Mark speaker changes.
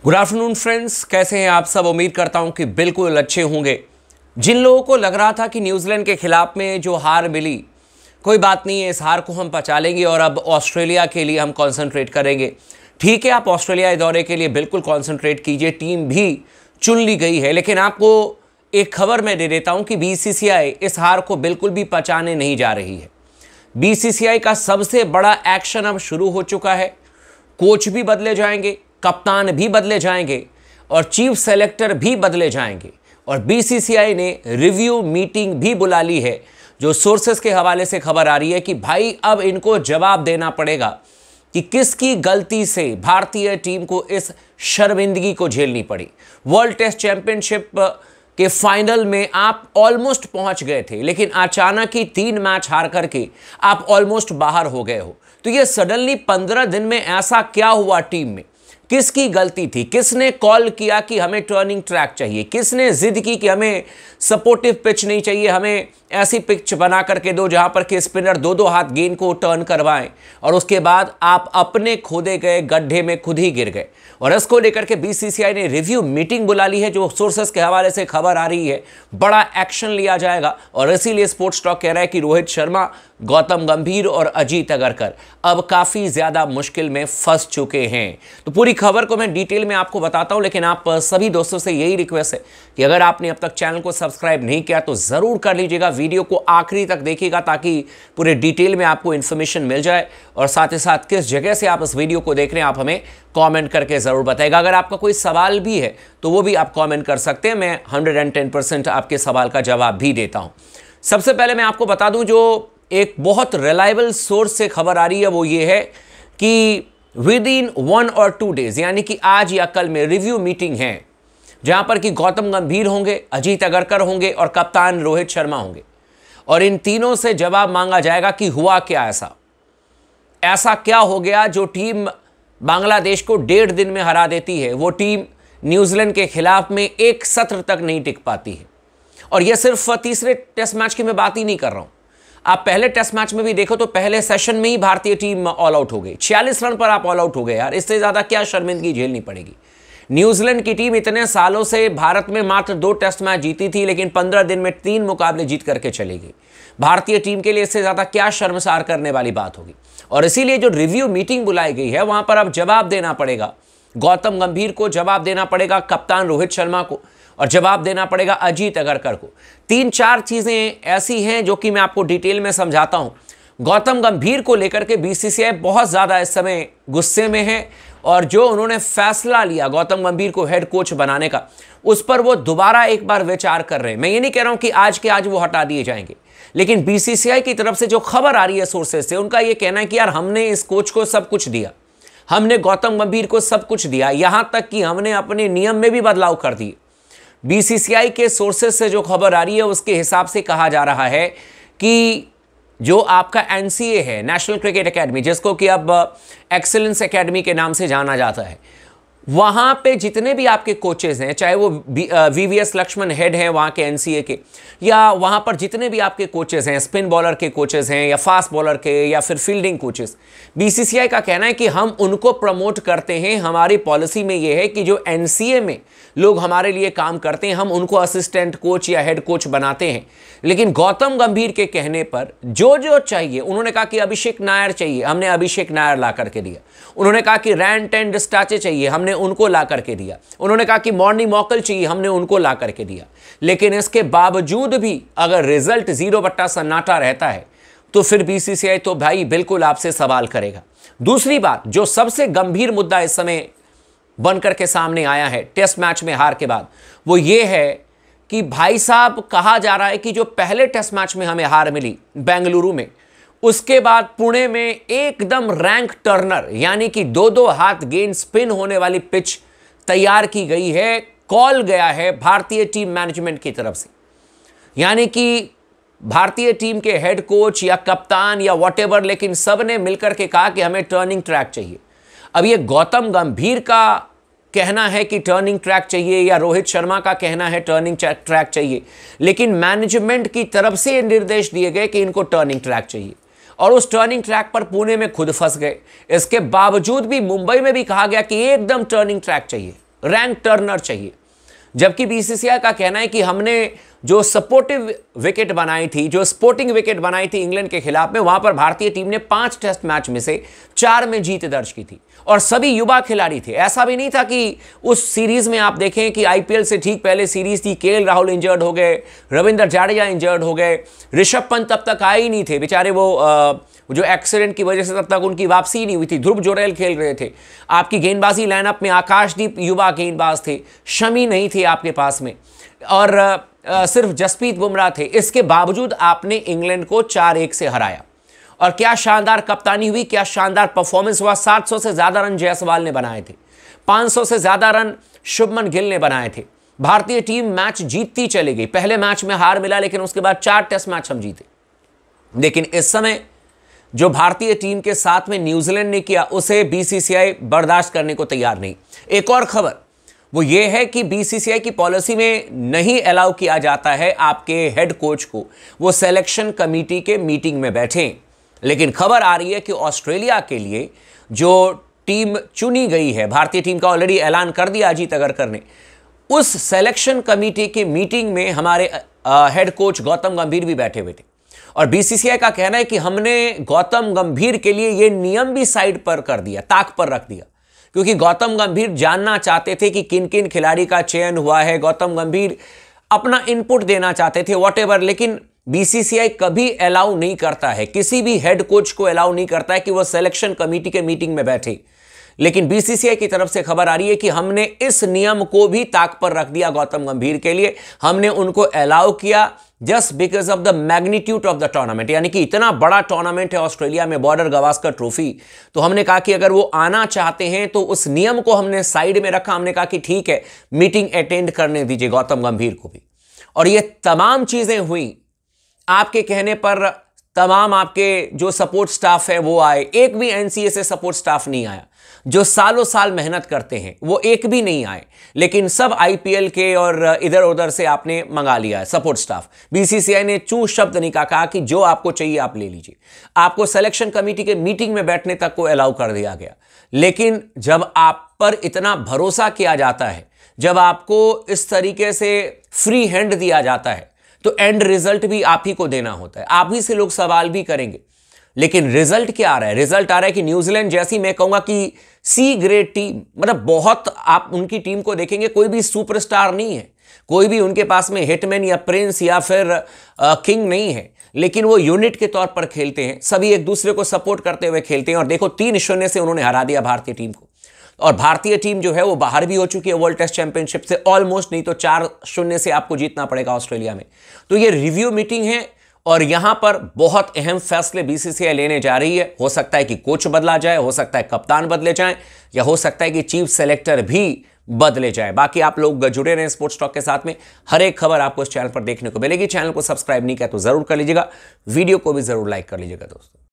Speaker 1: Good afternoon friends, कैसे हैं आप सब। उम्मीद करता हूं कि बिल्कुल अच्छे होंगे। जिन लोगों को लग रहा था कि न्यूजीलैंड के खिलाफ में जो हार मिली, कोई बात नहीं है, इस हार को हम पचा लेंगे और अब ऑस्ट्रेलिया के लिए हम कंसंट्रेट करेंगे। ठीक है, आप ऑस्ट्रेलिया दौरे के लिए बिल्कुल कंसंट्रेट कीजिए, टीम भी चुन ली गई है। लेकिन आपको एक खबर मैं दे देता हूं कि बीसीसीआई इस हार को बिल्कुल भी पचाने नहीं जा रही है। बीसीसीआई का सबसे बड़ा एक्शन अब शुरू हो चुका है। कोच भी बदले जाएंगे, कप्तान भी बदले जाएंगे और चीफ सेलेक्टर भी बदले जाएंगे। और बीसीसीआई ने रिव्यू मीटिंग भी बुला ली है। जो सोर्सेस के हवाले से खबर आ रही है कि भाई अब इनको जवाब देना पड़ेगा कि किसकी गलती से भारतीय टीम को इस शर्मिंदगी को झेलनी पड़ी। वर्ल्ड टेस्ट चैंपियनशिप के फाइनल में आप ऑलमोस्ट पहुंच गए थे, लेकिन अचानक ही 3 मैच हार करके आप ऑलमोस्ट बाहर हो गए हो। तो ये सडनली 15 दिन में ऐसा क्या हुआ टीम में? किसकी गलती थी? किसने कॉल किया कि हमें टर्निंग ट्रैक चाहिए? किसने जिद की कि हमें सपोर्टिव पिच नहीं चाहिए, हमें ऐसी पिच बना करके दो जहां पर कि स्पिनर दो हाथ गेंद को टर्न करवाएं? और उसके बाद आप अपने खोदे गए गड्ढे में खुद ही गिर गए। और इसको लेकर के बीसीसीआई ने रिव्यू मीटिंग बुला ली है। जो सोर्सेस के हवाले से खबर आ रही है, बड़ा एक्शन लिया जाएगा। और इसीलिए स्पोर्ट्स टॉक कह रहा है कि रोहित शर्मा, गौतम गंभीर और अजीत अगरकर अब काफी ज्यादा मुश्किल में फंस चुके हैं। तो पूरी खबर को मैं डिटेल में आपको बताता हूं, लेकिन आप सभी दोस्तों से यही रिक्वेस्ट है कि अगर आपने अब तक चैनल को सब्सक्राइब नहीं किया तो जरूर कर लीजिएगा। वीडियो को आखिरी तक देखिएगा ताकि पूरे डिटेल में आपको इंफॉर्मेशन मिल जाए। और साथ ही साथ किस जगह से आप इस वीडियो को देख रहे हैं आप हमें कमेंट करके जरूर बताइएगा। अगर आपका कोई सवाल भी है तो वो भी आप कमेंट कर सकते हैं, मैं 110% आपके सवाल का जवाब भी देता हूं। सबसे पहले मैं आपको बता दूं, जो एक बहुत रिलायबल सोर्स से खबर आ रही है वो ये है कि विद इन 1 और 2 डेज, यानी कि आज या कल में रिव्यू मीटिंग है जहां पर कि गौतम गंभीर होंगे, अजीत अगरकर होंगे और कप्तान रोहित शर्मा होंगे। और इन तीनों से जवाब मांगा जाएगा कि हुआ क्या, ऐसा क्या हो गया जो टीम बांग्लादेश को 1.5 दिन में हरा देती है, वो टीम न्यूजीलैंड के खिलाफ में एक सत्र तक नहीं टिक पाती है। और यह सिर्फ तीसरे टेस्ट मैच की मैं बात ही नहीं कर रहा हूं। आप पहले टेस्ट मैच में भी देखो तो पहले सेशन में ही भारतीय टीम ऑल आउट हो गई, 46 रन पर आप ऑल आउट हो गए। यार, इससे ज्यादा क्या शर्मिंदगी झेलनी पड़ेगी? न्यूजीलैंड की टीम इतने सालों से भारत में मात्र 2 टेस्ट मैच जीती थी, लेकिन 15 दिन में 3 मुकाबले जीत करके चली गई। भारतीय टीम के लिए इससे ज्यादा क्या शर्मसार करने वाली बात होगी? और इसीलिए जो रिव्यू मीटिंग बुलाई गई है वहां पर अब जवाब देना पड़ेगा गौतम गंभीर को, जवाब देना पड़ेगा कप्तान रोहित शर्मा को और जवाब देना पड़ेगा अजीत अगरकर को। 3-4 चीजें ऐसी हैं जो कि मैं आपको डिटेल में समझाता हूं। गौतम गंभीर को लेकर के बीसीसीआई बहुत ज्यादा इस समय गुस्से में है और जो उन्होंने फैसला लिया गौतम गंभीर को हेड कोच बनाने का, उस पर वो दोबारा एक बार विचार कर रहे हैं। मैं ये नहीं कह रहा हूं कि आज के आज वो हटा दिए जाएंगे, लेकिन बीसीसीआई की तरफ से जो खबर आ रही है सोर्सेज से, उनका यह कहना है कि यार हमने इस कोच को सब कुछ दिया, हमने गौतम गंभीर को सब कुछ दिया, यहां तक कि हमने अपने नियम में भी बदलाव कर दिए। बीसीसीआई के सोर्सेज से जो खबर आ रही है उसके हिसाब से कहा जा रहा है कि जो आपका एनसीए है, नेशनल क्रिकेट एकेडमी, जिसको कि अब एक्सीलेंस एकेडमी के नाम से जाना जाता है, वहां पे जितने भी आपके कोचेज हैं, चाहे वो वीवीएस लक्ष्मण हेड हैं वहां के एनसीए के, या वहां पर जितने भी आपके कोचेज हैं, स्पिन बॉलर के कोचेज हैं या फास्ट बॉलर के या फिर फील्डिंग कोचेज, बीसीसीआई का कहना है कि हम उनको प्रमोट करते हैं। हमारी पॉलिसी में यह है कि जो एनसीए में लोग हमारे लिए काम करते हैं हम उनको असिस्टेंट कोच या हेड कोच बनाते हैं। लेकिन गौतम गंभीर के कहने पर जो चाहिए, उन्होंने कहा कि अभिषेक नायर चाहिए, हमने अभिषेक नायर ला करके दिया। उन्होंने कहा कि रैन टेन डिस्टाचे चाहिए, हमने उनको ला करके दिया। उन्होंने कहा कि मॉर्नी मॉकल चाहिए, हमने उनको ला करके दिया। लेकिन इसके बावजूद भी अगर रिजल्ट 0 बट्टा सन्नाटा रहता है तो फिर बीसीसीआई तो भाई बिल्कुल आपसे सवाल करेगा। दूसरी बात, जो सबसे गंभीर मुद्दा इस समय बनकर के सामने आया है टेस्ट मैच में हार के बाद, वो ये है कि भाई साहब, कहा जा रहा है कि जो पहले टेस्ट मैच में हमें हार मिली बेंगलुरु में, उसके बाद पुणे में एकदम रैंक टर्नर, यानी कि 2 हाथ गेंद स्पिन होने वाली पिच तैयार की गई है, कॉल गया है भारतीय टीम मैनेजमेंट की तरफ से। यानी कि भारतीय टीम के हेड कोच या कप्तान या व्हाटएवर, लेकिन सब ने मिलकर के कहा कि हमें टर्निंग ट्रैक चाहिए। अब ये गौतम गंभीर का कहना है कि टर्निंग ट्रैक चाहिए या रोहित शर्मा का कहना है टर्निंग ट्रैक चाहिए, लेकिन मैनेजमेंट की तरफ से निर्देश दिए गए कि इनको टर्निंग ट्रैक चाहिए। और उस टर्निंग ट्रैक पर पुणे में खुद फंस गए। इसके बावजूद भी मुंबई में भी कहा गया कि एकदम टर्निंग ट्रैक चाहिए। रैंक टर्नर चाहिए। जबकि बीसीसीआई का कहना है कि हमने जो सपोर्टिव विकेट बनाई थी, जो स्पोर्टिंग विकेट बनाई थी इंग्लैंड के खिलाफ में, वहां पर भारतीय टीम ने 5 टेस्ट मैच में से 4 में जीत दर्ज की थी और सभी युवा खिलाड़ी थे। ऐसा भी नहीं था कि उस सीरीज में आप देखें कि आईपीएल से ठीक पहले सीरीज थी, केएल राहुल इंजर्ड हो गए, रविंद्र जाडेजा इंजर्ड हो गए, ऋषभ पंत तब तक आए ही नहीं थे बेचारे, वो जो एक्सीडेंट की वजह से तब तक उनकी वापसी ही नहीं हुई थी। ध्रुव जोरेल खेल रहे थे। आपकी गेंदबाजी लाइनअप में आकाशदीप युवा गेंदबाज थे, शमी नहीं थे आपके पास में, और सिर्फ जसप्रीत बुमराह थे। इसके बावजूद आपने इंग्लैंड को 4-1 से हराया और क्या शानदार कप्तानी हुई, क्या शानदार परफॉर्मेंस हुआ। 700 से ज्यादा रन जायसवाल ने बनाए थे, 500 से ज्यादा रन शुभमन गिल ने बनाए थे। भारतीय टीम मैच जीतती चली गई। पहले मैच में हार मिला, लेकिन उसके बाद 4 टेस्ट मैच हम जीते। लेकिन इस समय जो भारतीय टीम के साथ में न्यूजीलैंड ने किया, उसे बीसीसीआई बर्दाश्त करने को तैयार नहीं। एक और खबर वो ये है कि बीसीसीआई की पॉलिसी में नहीं अलाउ किया जाता है आपके हेड कोच को वो सिलेक्शन कमेटी के मीटिंग में बैठें। लेकिन खबर आ रही है कि ऑस्ट्रेलिया के लिए जो टीम चुनी गई है, भारतीय टीम का ऑलरेडी ऐलान कर दिया अजीत अगरकर ने, उस सिलेक्शन कमेटी की मीटिंग में हमारे हेड कोच गौतम गंभीर भी बैठे हुए थे। और बीसीसीआई का कहना है कि हमने गौतम गंभीर के लिए यह नियम भी साइड पर कर दिया, ताक पर रख दिया, क्योंकि गौतम गंभीर जानना चाहते थे कि किन किन खिलाड़ी का चयन हुआ है। गौतम गंभीर अपना इनपुट देना चाहते थे, वॉटेवर। लेकिन बीसीसीआई कभी अलाउ नहीं करता है, किसी भी हेड कोच को अलाउ नहीं करता है कि वह सिलेक्शन कमेटी के मीटिंग में बैठे। लेकिन बीसीसीआई की तरफ से खबर आ रही है कि हमने इस नियम को भी ताक पर रख दिया गौतम गंभीर के लिए। हमने उनको अलाउ किया just because of the magnitude of the tournament, यानी कि इतना बड़ा टूर्नामेंट है ऑस्ट्रेलिया में, बॉर्डर गवास्कर ट्रॉफी। तो हमने कहा कि अगर वो आना चाहते हैं तो उस नियम को हमने साइड में रखा। हमने कहा कि ठीक है, मीटिंग अटेंड करने दीजिए गौतम गंभीर को भी। और ये तमाम चीजें हुई आपके कहने पर। तमाम आपके जो सपोर्ट स्टाफ है वो आए, एक भी एनसीए से सपोर्ट स्टाफ नहीं आया। जो सालों साल मेहनत करते हैं वो एक भी नहीं आए, लेकिन सब आईपीएल के और इधर उधर से आपने मंगा लिया है सपोर्ट स्टाफ। बीसीसीआई ने चू शब्द नहीं कहा कि जो आपको चाहिए आप ले लीजिए। आपको सिलेक्शन कमेटी के मीटिंग में बैठने तक को अलाउ कर दिया गया। लेकिन जब आप पर इतना भरोसा किया जाता है, जब आपको इस तरीके से फ्री हैंड दिया जाता है, तो एंड रिजल्ट भी आप ही को देना होता है। आप ही से लोग सवाल भी करेंगे। लेकिन रिजल्ट क्या आ रहा है? रिजल्ट आ रहा है कि न्यूजीलैंड जैसी, मैं कहूंगा कि सी ग्रेड टीम, मतलब बहुत, आप उनकी टीम को देखेंगे, कोई भी सुपरस्टार नहीं है, कोई भी उनके पास में हिटमैन या प्रिंस या फिर किंग नहीं है, लेकिन वो यूनिट के तौर पर खेलते हैं, सभी एक दूसरे को सपोर्ट करते हुए खेलते हैं। और देखो 3-0 से उन्होंने हरा दिया भारतीय टीम को। और भारतीय टीम जो है वो बाहर भी हो चुकी है वर्ल्ड टेस्ट चैंपियनशिप से ऑलमोस्ट, नहीं तो 4-0 से आपको जीतना पड़ेगा ऑस्ट्रेलिया में। तो ये रिव्यू मीटिंग है और यहां पर बहुत अहम फैसले बीसीसीआई लेने जा रही है। हो सकता है कि कोच बदला जाए, हो सकता है कप्तान बदले जाएं, या हो सकता है कि चीफ सेलेक्टर भी बदले जाए। बाकी आप लोग जुड़े रहें स्पोर्ट्स टॉक के साथ में, हर एक खबर आपको इस चैनल पर देखने को मिलेगी। चैनल को सब्सक्राइब नहीं किया तो जरूर कर लीजिएगा, वीडियो को भी जरूर लाइक कर लीजिएगा दोस्तों।